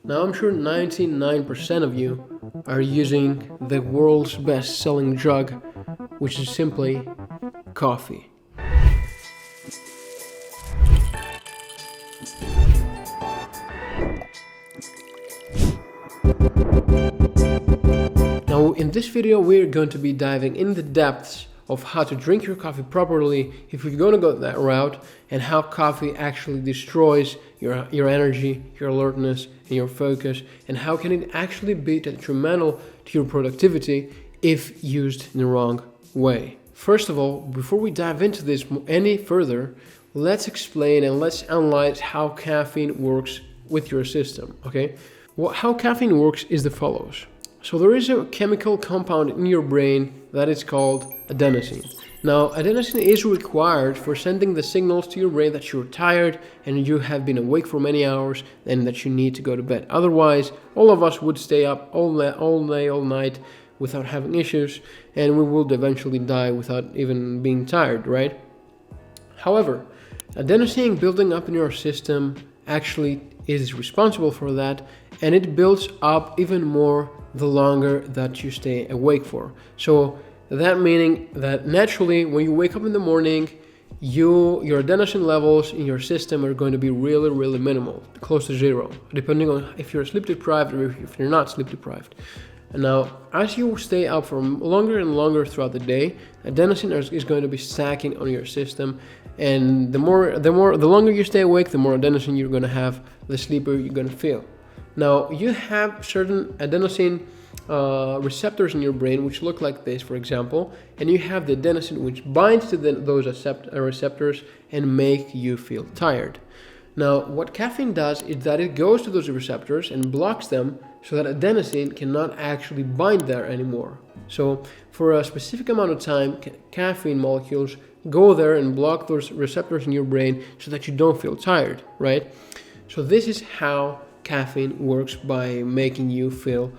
Now I'm sure 99% of you are using the world's best-selling drug, which is simply coffee. Now in this video we're going to be diving in the depths of how to drink your coffee properly if you're going to go that route, and how coffee actually destroys your energy, your alertness, and your focus, and how can it actually be detrimental to your productivity if used in the wrong way. First of all, before we dive into this any further, let's explain and let's analyze how caffeine works with your system, okay? How caffeine works is the follows. So there is a chemical compound in your brain that is called adenosine. Now, adenosine is required for sending the signals to your brain that you're tired and you have been awake for many hours and that you need to go to bed. Otherwise, all of us would stay up all day, all night without having issues, and we will eventually die without even being tired, right? However, adenosine building up in your system actually is responsible for that, and it builds up even more the longer that you stay awake for. So that meaning that naturally when you wake up in the morning, your adenosine levels in your system are going to be really minimal, close to zero, depending on if you're sleep deprived or if you're not sleep deprived. And now, as you stay up for longer and longer throughout the day, adenosine is going to be stacking on your system, and the longer you stay awake, the more adenosine you're going to have, the sleepier you're going to feel. Now, you have certain adenosine receptors in your brain which look like this, for example, and you have the adenosine which binds to those receptors and make you feel tired. Now, what caffeine does is that it goes to those receptors and blocks them so that adenosine cannot actually bind there anymore. So, for a specific amount of time, caffeine molecules go there and block those receptors in your brain so that you don't feel tired, right? So this is how caffeine works, by making you feel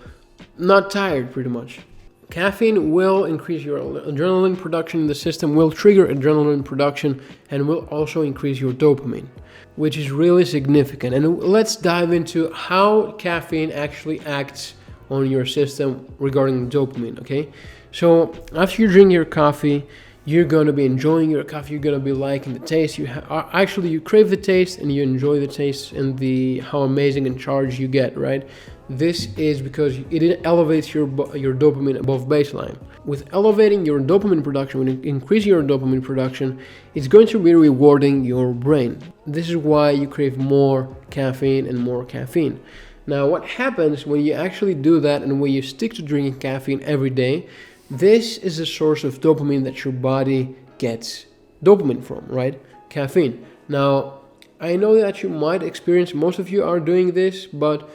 not tired, pretty much. Caffeine will increase your adrenaline production in the system, will trigger adrenaline production, and will also increase your dopamine, which is really significant. And let's dive into how caffeine actually acts on your system regarding dopamine, okay? So after you drink your coffee, you're going to be enjoying your coffee, you're going to be liking the taste. You crave the taste and you enjoy the taste and how amazing and charged you get, right? This is because it elevates your dopamine above baseline. With elevating your dopamine production, when you increase your dopamine production, it's going to be rewarding your brain. This is why you crave more caffeine and more caffeine. Now, what happens when you actually do that and when you stick to drinking caffeine every day? This is a source of dopamine that your body gets dopamine from, right? Caffeine. Now, I know that you might experience, most of you are doing this, but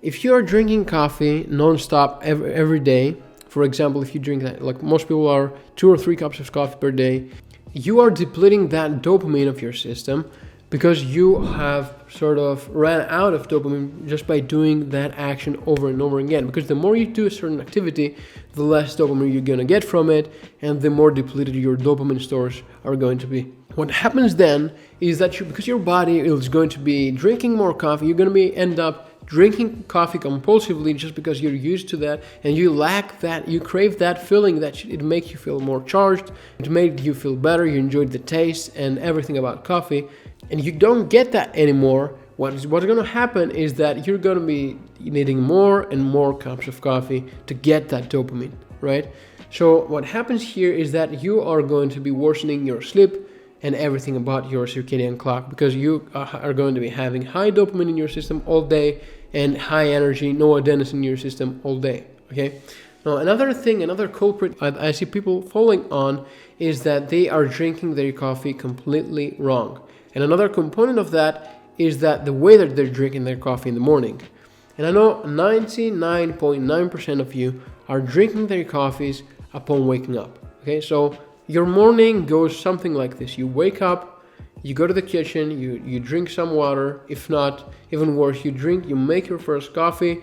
if you are drinking coffee non-stop every day, for example, if you drink that, like most people are, 2 or 3 cups of coffee per day, you are depleting that dopamine of your system because you have sort of ran out of dopamine just by doing that action over and over again. Because the more you do a certain activity, the less dopamine you're going to get from it, and the more depleted your dopamine stores are going to be. What happens then is that because your body is going to be drinking more coffee, you're going to end up drinking coffee compulsively just because you're used to that, and you lack that, you crave that feeling that it makes you feel more charged, it made you feel better, you enjoyed the taste and everything about coffee, and you don't get that anymore. What's going to happen is that you're going to be needing more and more cups of coffee to get that dopamine, right? So what happens here is that you are going to be worsening your sleep and everything about your circadian clock, because you are going to be having high dopamine in your system all day and high energy, no adenosine in your system all day, okay? Now, another culprit I see people falling on is that they are drinking their coffee completely wrong. And another component of that is that the way that they're drinking their coffee in the morning. And I know 99.9% of you are drinking their coffees upon waking up, okay? So your morning goes something like this. You wake up, you go to the kitchen, you drink some water. If not, even worse, you make your first coffee,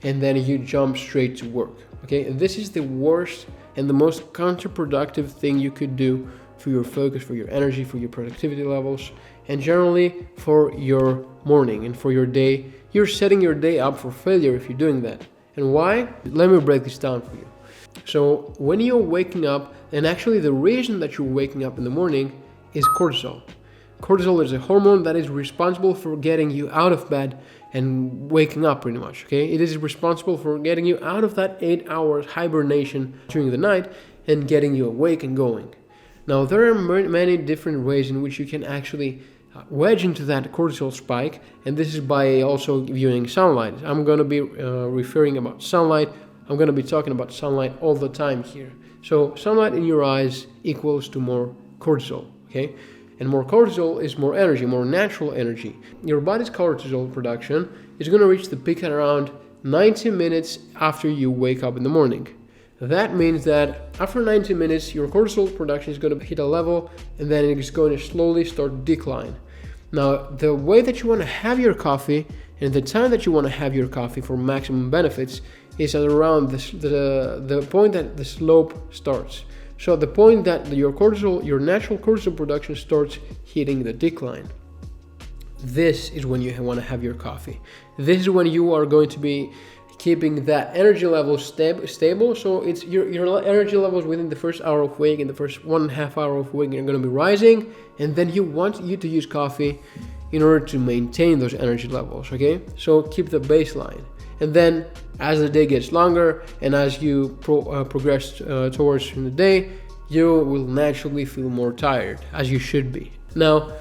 and then you jump straight to work, okay? And this is the worst and the most counterproductive thing you could do for your focus, for your energy, for your productivity levels, and generally for your morning and for your day you're setting your day up for failure if you're doing that. And why? Let me break this down for you. So when you're waking up, and actually the reason that you're waking up in the morning is cortisol. Cortisol is a hormone that is responsible for getting you out of bed and waking up pretty much, okay? It is responsible for getting you out of that 8 hours hibernation during the night and getting you awake and going. Now, there are many different ways in which you can actually wedge into that cortisol spike, and this is by also viewing sunlight. I'm going to be referring about sunlight. I'm going to be talking about sunlight all the time here. So sunlight in your eyes equals to more cortisol, okay? And more cortisol is more energy, more natural energy. Your body's cortisol production is going to reach the peak at around 90 minutes after you wake up in the morning. That means that after 90 minutes, your cortisol production is going to hit a level, and then it is going to slowly start to decline. Now, the way that you want to have your coffee and the time that you want to have your coffee for maximum benefits is at around the point that the slope starts. So the point that your natural cortisol production starts hitting the decline. This is when you want to have your coffee. This is when you are going to be keeping that energy level stable. So it's your energy levels within the first hour of wake and the first 1.5 hour of wake are going to be rising, and then you want to use coffee in order to maintain those energy levels, okay? So keep the baseline. And then as the day gets longer and as you progress towards the day, you will naturally feel more tired, as you should be. Now,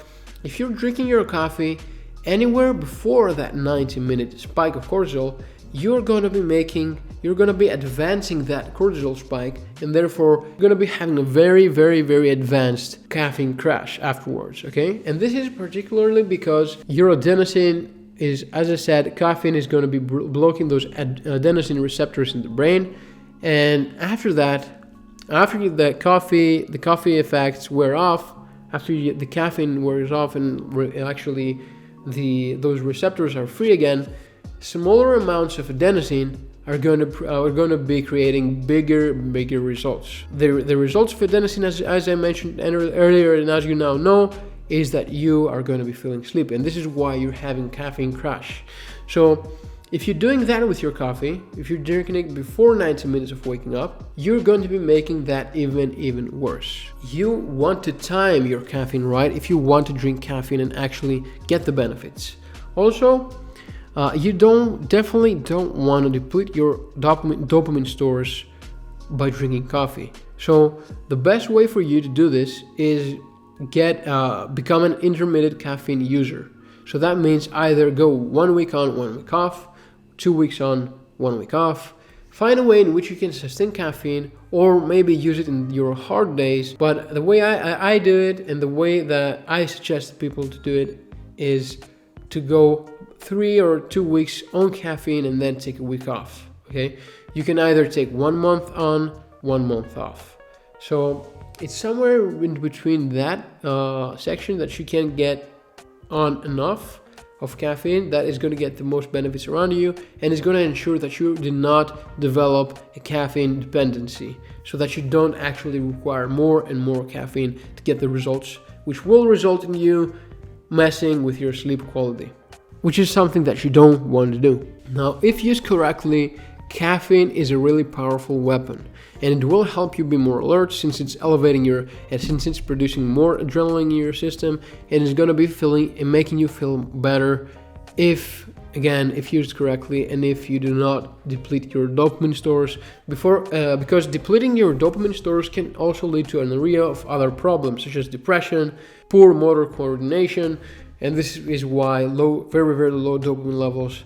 if you're drinking your coffee anywhere before that 90-minute spike of cortisol, you're going to be advancing that cortisol spike, and therefore you're going to be having a very, very, very advanced caffeine crash afterwards, okay? And this is particularly because your adenosine is, as I said, caffeine is going to be blocking those adenosine receptors in the brain, and after the coffee effects wear off, after the caffeine wears off and those receptors are free again, smaller amounts of adenosine are going to be creating bigger results. The results of adenosine, as I mentioned earlier, and as you now know, is that you are going to be feeling sleepy, and this is why you're having caffeine crash. So if you're doing that with your coffee, if you're drinking it before 90 minutes of waking up, you're going to be making that even worse. You want to time your caffeine right if you want to drink caffeine and actually get the benefits. Also, you definitely don't want to deplete your dopamine stores by drinking coffee. So the best way for you to do this is become an intermittent caffeine user. So that means either go 1 week on, 1 week off, 2 weeks on, 1 week off. Find a way in which you can sustain caffeine, or maybe use it in your hard days. But the way I do it, and the way that I suggest people to do it, is to go 3 or 2 weeks on caffeine and then take a week off, okay? You can either take 1 month on, 1 month off. So it's somewhere in between that section that you can get on enough of caffeine that is going to get the most benefits around you, and is going to ensure that you do not develop a caffeine dependency, so that you don't actually require more and more caffeine to get the results, which will result in you messing with your sleep quality, which is something that you don't want to do. Now, if used correctly, caffeine is a really powerful weapon, and it will help you be more alert since it's since it's producing more adrenaline in your system, and it's going to be making you feel better if used correctly, and if you do not deplete your dopamine stores because depleting your dopamine stores can also lead to an array of other problems such as depression, poor motor coordination, and this is why very, very low dopamine levels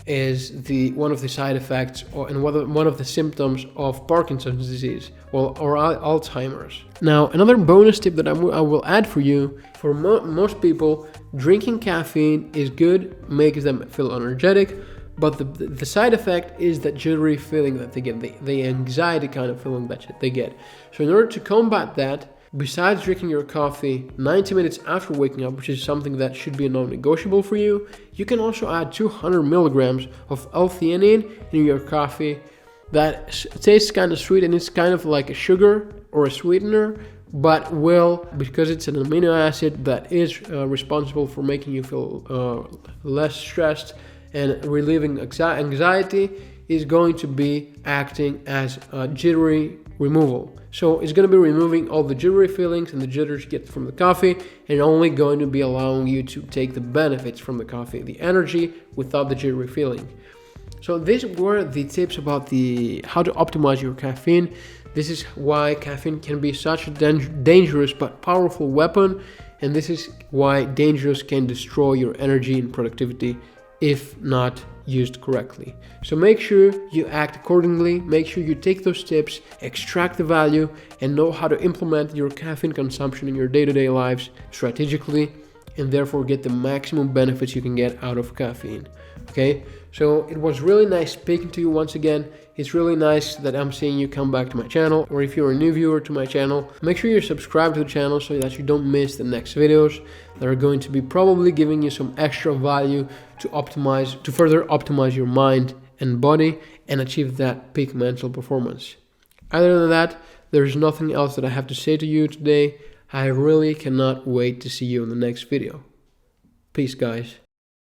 is one of the side effects and one of the symptoms of Parkinson's disease or Alzheimer's. Now, another bonus tip that I will add for you: for most people, drinking caffeine is good, makes them feel energetic, but the side effect is that jittery feeling that they get, the anxiety kind of feeling that they get. So in order to combat that, besides drinking your coffee 90 minutes after waking up, which is something that should be a non-negotiable for you, you can also add 200 milligrams of L-theanine in your coffee. That tastes kind of sweet, and it's kind of like a sugar or a sweetener, but because it's an amino acid that is responsible for making you feel less stressed and relieving anxiety is going to be acting as a jittery removal. So it's going to be removing all the jittery feelings and the jitters you get from the coffee, and only going to be allowing you to take the benefits from the coffee, the energy, without the jittery feeling. So these were the tips about how to optimize your caffeine. This is why caffeine can be such a dangerous but powerful weapon, and this is why dangerous can destroy your energy and productivity if not used correctly. So make sure you act accordingly, make sure you take those tips, extract the value, and know how to implement your caffeine consumption in your day-to-day lives strategically, and therefore get the maximum benefits you can get out of caffeine. Okay, so it was really nice speaking to you once again. It's really nice that I'm seeing you come back to my channel, or if you're a new viewer to my channel, make sure you're subscribed to the channel so that you don't miss the next videos that are going to be probably giving you some extra value to further optimize your mind and body and achieve that peak mental performance. Other than that, there's nothing else that I have to say to you today. I really cannot wait to see you in the next video. Peace, guys.